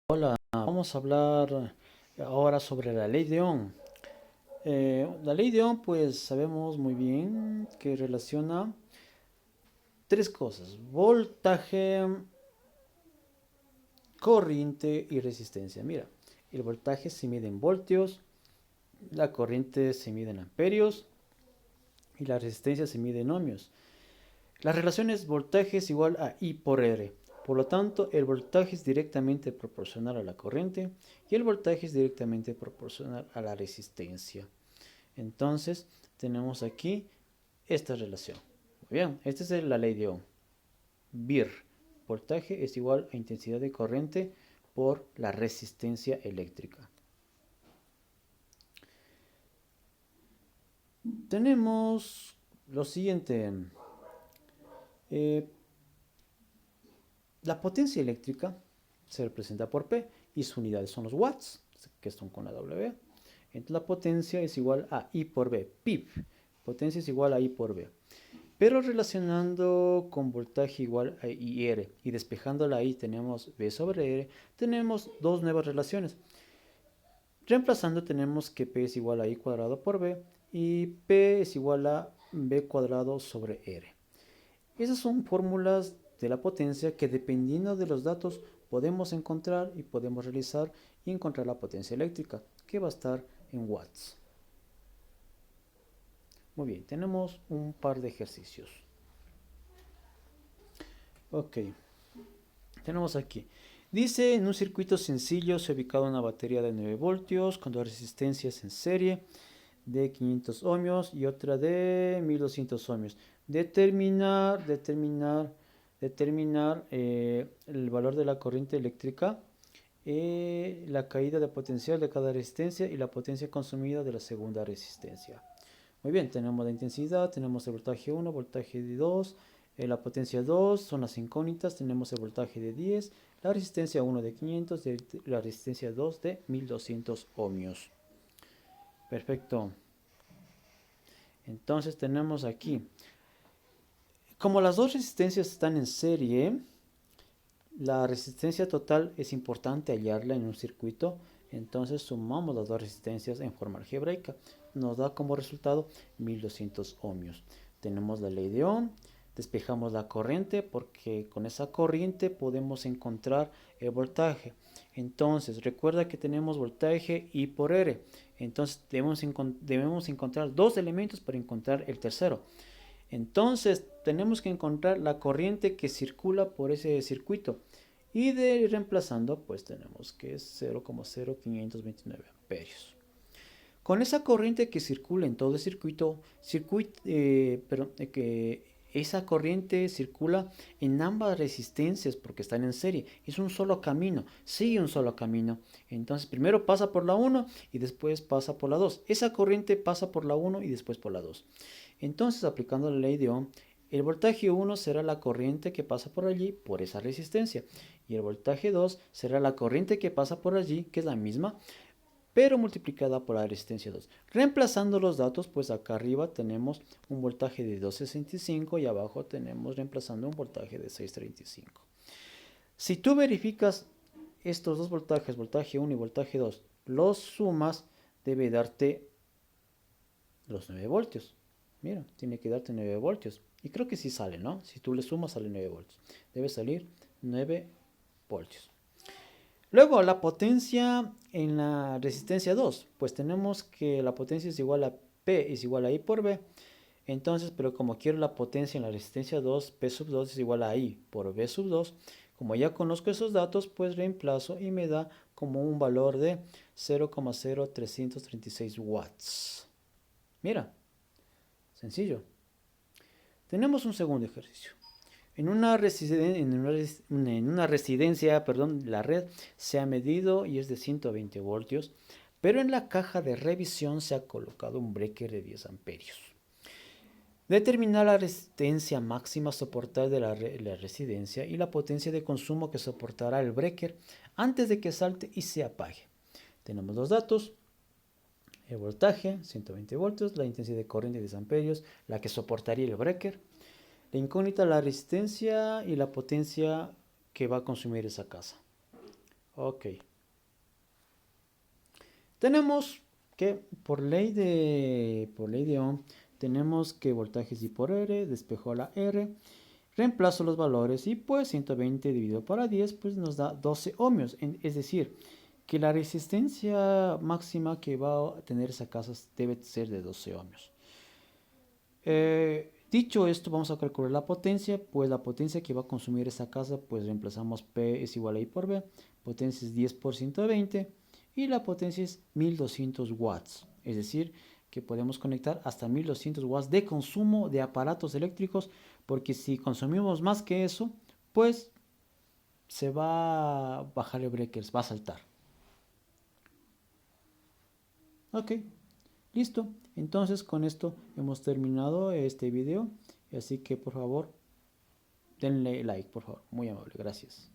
Hola, vamos a hablar ahora sobre la ley de Ohm. La ley de Ohm, pues sabemos muy bien que relaciona tres cosas: voltaje, corriente y resistencia. Mira, el voltaje se mide en voltios, la corriente se mide en amperios y la resistencia se mide en ohmios. La relación es voltaje es igual a I por R. Por lo tanto, el voltaje es directamente proporcional a la corriente y el voltaje es directamente proporcional a la resistencia. Entonces, tenemos aquí esta relación. Muy bien, esta es la ley de Ohm. VIR, voltaje es igual a intensidad de corriente por la resistencia eléctrica. Tenemos lo siguiente. Eh, la potencia eléctrica se representa por P y sus unidades son los watts, que están con la W. Entonces la potencia es igual a I por V, PIV. Potencia es igual a I por V. Pero relacionando con voltaje igual a IR y despejando la I tenemos V sobre R, tenemos dos nuevas relaciones. Reemplazando tenemos que P es igual a I cuadrado por V y P es igual a V cuadrado sobre R. Esas son fórmulas de la potencia que dependiendo de los datos podemos encontrar y podemos realizar y encontrar la potencia eléctrica, que va a estar en watts. Muy bien, tenemos un par de ejercicios. Ok, tenemos aquí. Dice, en un circuito sencillo se ha ubicado una batería de 9 voltios con dos resistencias en serie de 500 ohmios y otra de 1200 ohmios. Determinar el valor de la corriente eléctrica, la caída de potencial de cada resistencia y la potencia consumida de la segunda resistencia. Muy bien, tenemos la intensidad, tenemos el voltaje 1, voltaje de 2, la potencia 2 son las incógnitas, tenemos el voltaje de 10, la resistencia 1 de 500 y la resistencia 2 de 1200 ohmios. Perfecto. Entonces tenemos aquí, como las dos resistencias están en serie, la resistencia total es importante hallarla en un circuito. Entonces sumamos las dos resistencias en forma algebraica. Nos da como resultado 1200 ohmios. Tenemos la ley de Ohm. Despejamos la corriente porque con esa corriente podemos encontrar el voltaje. Entonces recuerda que tenemos voltaje I por R. Entonces debemos encontrar dos elementos para encontrar el tercero. Entonces tenemos que encontrar la corriente que circula por ese circuito. Y de reemplazando, pues tenemos que es 0,0529 amperios. Con esa corriente que circula en todo el que esa corriente circula en ambas resistencias porque están en serie. Es un solo camino, sigue un solo camino. Entonces primero pasa por la 1 y después pasa por la 2. Esa corriente pasa por la 1 y después por la 2. Entonces, aplicando la ley de Ohm, el voltaje 1 será la corriente que pasa por allí, por esa resistencia. Y el voltaje 2 será la corriente que pasa por allí, que es la misma, pero multiplicada por la resistencia 2. Reemplazando los datos, pues acá arriba tenemos un voltaje de 265 y abajo tenemos reemplazando un voltaje de 635. Si tú verificas estos dos voltajes, voltaje 1 y voltaje 2, los sumas, debe darte los 9 voltios. Mira, tiene que darte 9 voltios. Y creo que sí sale, ¿no? Si tú le sumas, sale 9 voltios. Debe salir 9 voltios. Luego, la potencia en la resistencia 2. Pues tenemos que la potencia es igual a P es igual a I por B. Entonces, pero como quiero la potencia en la resistencia 2, P sub 2 es igual a I por B sub 2. Como ya conozco esos datos, pues reemplazo y me da como un valor de 0,0336 watts. Mira, sencillo. Tenemos un segundo ejercicio. En una residencia, la red se ha medido y es de 120 voltios, pero en la caja de revisión se ha colocado un breaker de 10 amperios. Determinar la resistencia máxima a soportar de la residencia y la potencia de consumo que soportará el breaker antes de que salte y se apague. Tenemos los datos: el voltaje, 120 voltios, la intensidad de corriente, 10 amperios, la que soportaría el breaker, la incógnita, la resistencia y la potencia que va a consumir esa casa. Ok. Tenemos que por ley de Ohm, tenemos que voltaje es I por R, despejo la R, reemplazo los valores y pues 120 dividido por 10 pues nos da 12 ohmios. Es decir, que la resistencia máxima que va a tener esa casa debe ser de 12 ohmios. Dicho esto, vamos a calcular la potencia, pues la potencia que va a consumir esa casa, pues reemplazamos P es igual a I por B, potencia es 10 por 120 y la potencia es 1200 watts, es decir, que podemos conectar hasta 1200 watts de consumo de aparatos eléctricos, porque si consumimos más que eso, pues se va a bajar el breakers, va a saltar. Ok, listo. Entonces con esto hemos terminado este video, así que por favor denle like, por favor, muy amable, gracias.